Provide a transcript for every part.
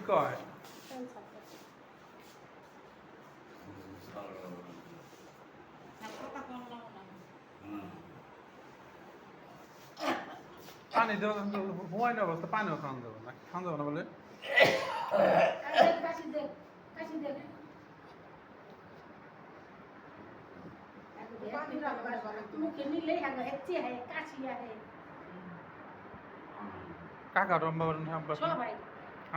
কয় পানি দেওয়া হুমায় না অবস্থা পানিও খাওয়ান যাবে না খাওয়ান যাবে না বলে কাকা রম্বা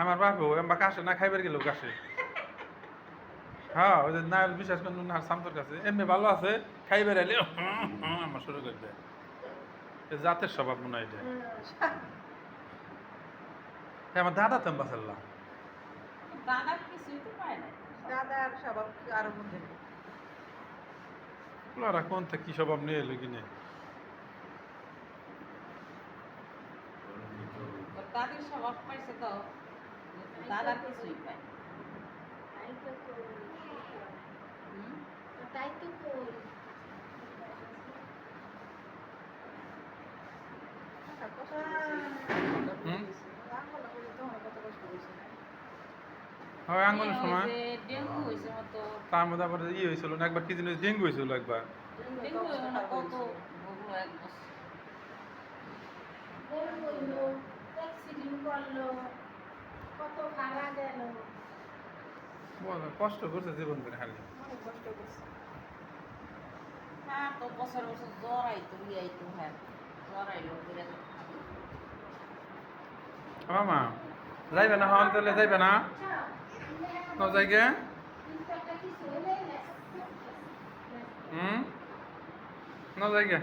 আমার বাপু এম্বা কাশে না খাইবার গেল কাশে হ্যাঁ ওই যে না বিশ্বাস করুন না শান্তর কাছে এমনি ভালো আছে খাইবার এলে আমার শুরু করে দেয় জাতের স্বভাব মনে হয় এটা আমার দাদা তো বাসাল্লাহ দাদার কিছুই তো পায় না দাদার স্বভাব আরো মধ্যে ওরা কোনটা কি স্বভাব নিয়ে এলো কিনে দাদির স্বভাব পাইছে তো দাদার কিছুই পায় তাই তো কই হয় আঙ্গুলের সময় ডেঙ্গু হয়েছে মতো তার মধ্যে আবার ইয়ে হয়েছিল না একবার কি জিনিস ডেঙ্গু হয়েছিল একবার ডেঙ্গু কত ভোগলো এক বছর বড় হইলো অ্যাক্সিডেন্ট করলো কত ভাড়া গেল কষ্ট করছে জীবন করে খালি অনেক কষ্ট করছে হ্যাঁ তো বছর বছর জ্বর আইতো আইতো হ্যাঁ জ্বর আইলো করে মামা যাইবে না হন তাহলে যাইবে না ন যাইগে ন যাইগে